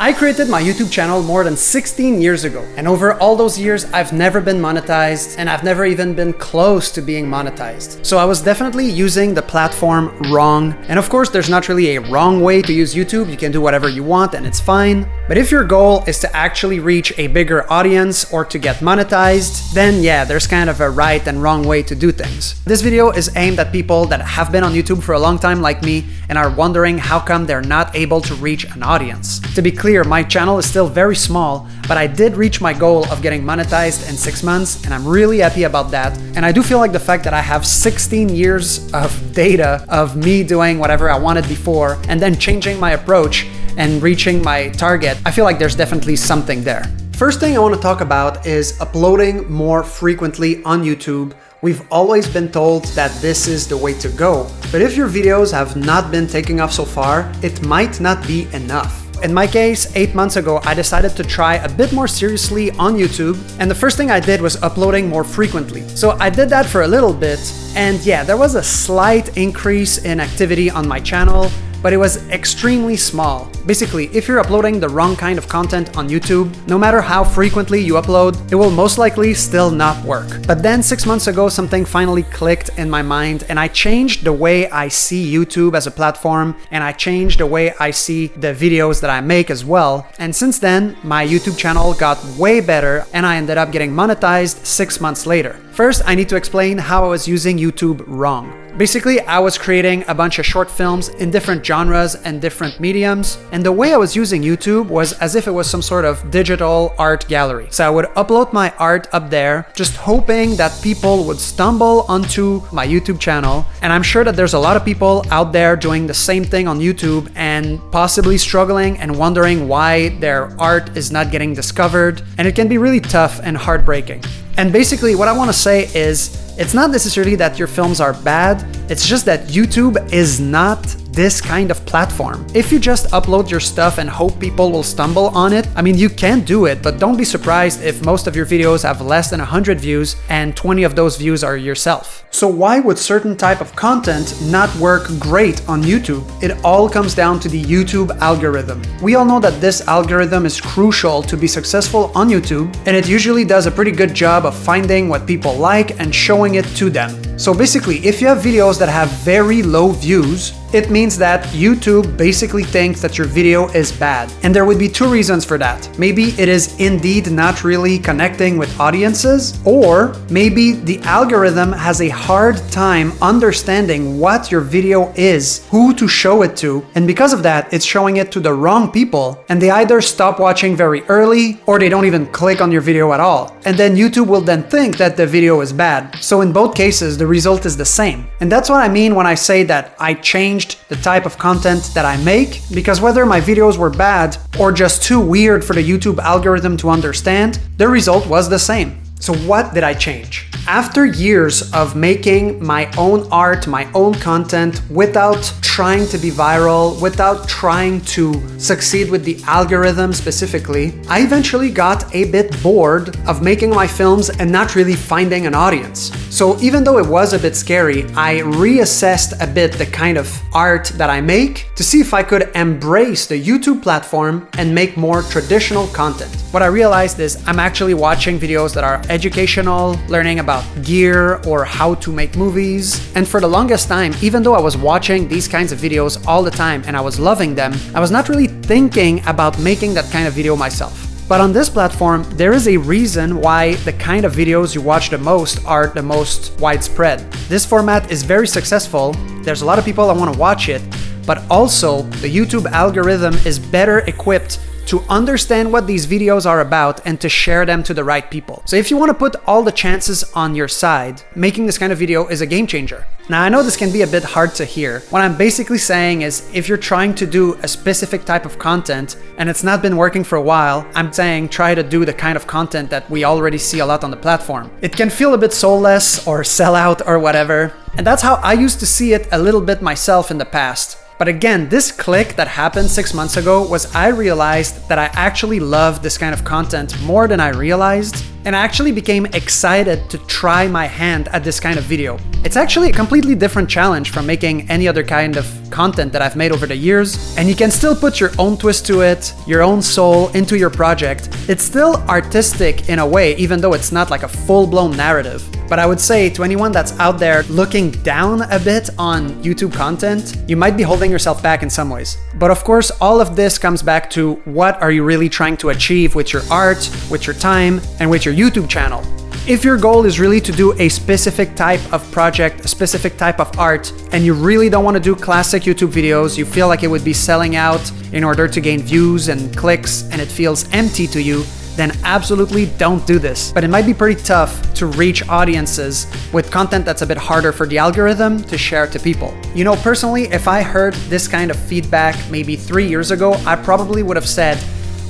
I created my YouTube channel more than 16 years ago, and over all those years, I've never been monetized, and I've never even been close to being monetized. So I was definitely using the platform wrong. And of course, there's not really a wrong way to use YouTube. You can do whatever you want and it's fine. But if your goal is to actually reach a bigger audience or to get monetized, then yeah, there's kind of a right and wrong way to do things. This video is aimed at people that have been on YouTube for a long time like me and are wondering how come they're not able to reach an audience. To be clear, my channel is still very small, but I did reach my goal of getting monetized in 6 months, and I'm really happy about that. And I do feel like the fact that I have 16 years of data of me doing whatever I wanted before and then changing my approach and reaching my target, I feel like there's definitely something there. First thing I want to talk about is uploading more frequently on YouTube. We've always been told that this is the way to go, but if your videos have not been taking off so far, it might not be enough. In my case, 8 months ago, I decided to try a bit more seriously on YouTube, and the first thing I did was uploading more frequently. So I did that for a little bit, and yeah, there was a slight increase in activity on my channel, but it was extremely small. Basically, if you're uploading the wrong kind of content on YouTube, no matter how frequently you upload, it will most likely still not work. But then 6 months ago, something finally clicked in my mind and I changed the way I see YouTube as a platform, and I changed the way I see the videos that I make as well. And since then, my YouTube channel got way better and I ended up getting monetized 6 months later. First, I need to explain how I was using YouTube wrong. Basically, I was creating a bunch of short films in different genres and different mediums, and the way I was using YouTube was as if it was some sort of digital art gallery. So I would upload my art up there, just hoping that people would stumble onto my YouTube channel. And I'm sure that there's a lot of people out there doing the same thing on YouTube and possibly struggling and wondering why their art is not getting discovered, and it can be really tough and heartbreaking. And basically what I want to say is, it's not necessarily that your films are bad, it's just that YouTube is not this kind of platform. If you just upload your stuff and hope people will stumble on it, I mean, you can do it, but don't be surprised if most of your videos have less than 100 views and 20 of those views are yourself. So why would certain type of content not work great on YouTube? It all comes down to the YouTube algorithm. We all know that this algorithm is crucial to be successful on YouTube, and it usually does a pretty good job of finding what people like and showing it to them. So basically, if you have videos that have very low views, it means that YouTube basically thinks that your video is bad. And there would be two reasons for that. Maybe it is indeed not really connecting with audiences, or maybe the algorithm has a hard time understanding what your video is, who to show it to, and because of that, it's showing it to the wrong people, and they either stop watching very early, or they don't even click on your video at all. And then YouTube will then think that the video is bad. So in both cases, the result is the same. And that's what I mean when I say that I changed the type of content that I make, because whether my videos were bad or just too weird for the YouTube algorithm to understand, the result was the same. So what did I change? After years of making my own art, my own content, without trying to be viral, without trying to succeed with the algorithm specifically, I eventually got a bit bored of making my films and not really finding an audience. So even though it was a bit scary, I reassessed a bit the kind of art that I make to see if I could embrace the YouTube platform and make more traditional content. What I realized is I'm actually watching videos that are educational, learning about gear or how to make movies. And for the longest time, even though I was watching these kinds of videos all the time and I was loving them, I was not really thinking about making that kind of video myself. But on this platform, there is a reason why the kind of videos you watch the most are the most widespread. This format is very successful. There's a lot of people that want to watch it, but also the YouTube algorithm is better equipped to understand what these videos are about and to share them to the right people. So if you want to put all the chances on your side, making this kind of video is a game changer. Now, I know this can be a bit hard to hear. What I'm basically saying is, if you're trying to do a specific type of content and it's not been working for a while, I'm saying try to do the kind of content that we already see a lot on the platform. It can feel a bit soulless or sell out or whatever, and that's how I used to see it a little bit myself in the past. But again, this click that happened 6 months ago was I realized realized that I actually love this kind of content more than I realized, and I actually became excited to try my hand at this kind of video. It's actually a completely different challenge from making any other kind of content that I've made over the years, and you can still put your own twist to it, your own soul into your project. It's still artistic in a way, even though it's not like a full-blown narrative. But I would say to anyone that's out there looking down a bit on YouTube content, you might be holding yourself back in some ways. But of course, all of this comes back to what are you really trying to achieve with your art, with your time, and with your YouTube channel. If your goal is really to do a specific type of project, a specific type of art, and you really don't want to do classic YouTube videos, you feel like it would be selling out in order to gain views and clicks, and it feels empty to you, then absolutely don't do this. But it might be pretty tough to reach audiences with content that's a bit harder for the algorithm to share to people. You know, personally, if I heard this kind of feedback maybe 3 years ago, I probably would have said,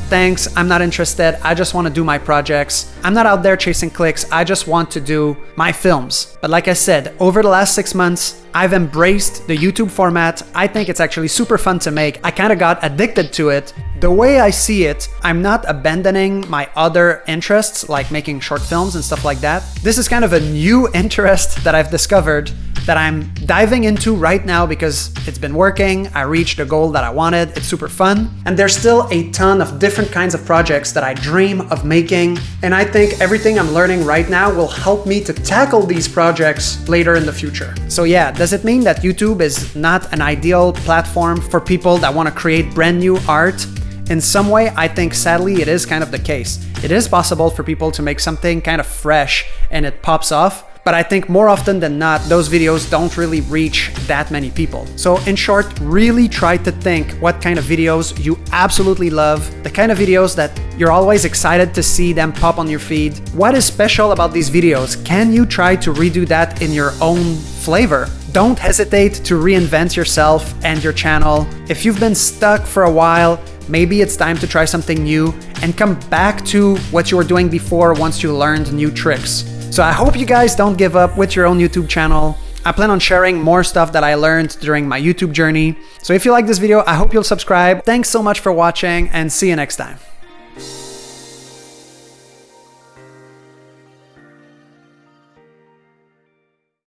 thanks, I'm not interested, I just want to do my projects. I'm not out there chasing clicks, I just want to do my films. But like I said, over the last 6 months, I've embraced the YouTube format. I think it's actually super fun to make. I kind of got addicted to it. The way I see it, I'm not abandoning my other interests, like making short films and stuff like that. This is kind of a new interest that I've discovered that I'm diving into right now because it's been working. I reached the goal that I wanted. It's super fun. And there's still a ton of different kinds of projects that I dream of making. And I think everything I'm learning right now will help me to tackle these projects later in the future. So yeah, does it mean that YouTube is not an ideal platform for people that want to create brand new art? In some way, I think sadly it is kind of the case. It is possible for people to make something kind of fresh and it pops off. But I think more often than not, those videos don't really reach that many people. So in short, really try to think what kind of videos you absolutely love, the kind of videos that you're always excited to see them pop on your feed. What is special about these videos? Can you try to redo that in your own flavor? Don't hesitate to reinvent yourself and your channel. If you've been stuck for a while, maybe it's time to try something new and come back to what you were doing before once you learned new tricks. So I hope you guys don't give up with your own YouTube channel. I plan on sharing more stuff that I learned during my YouTube journey. So if you like this video, I hope you'll subscribe. Thanks so much for watching and see you next time.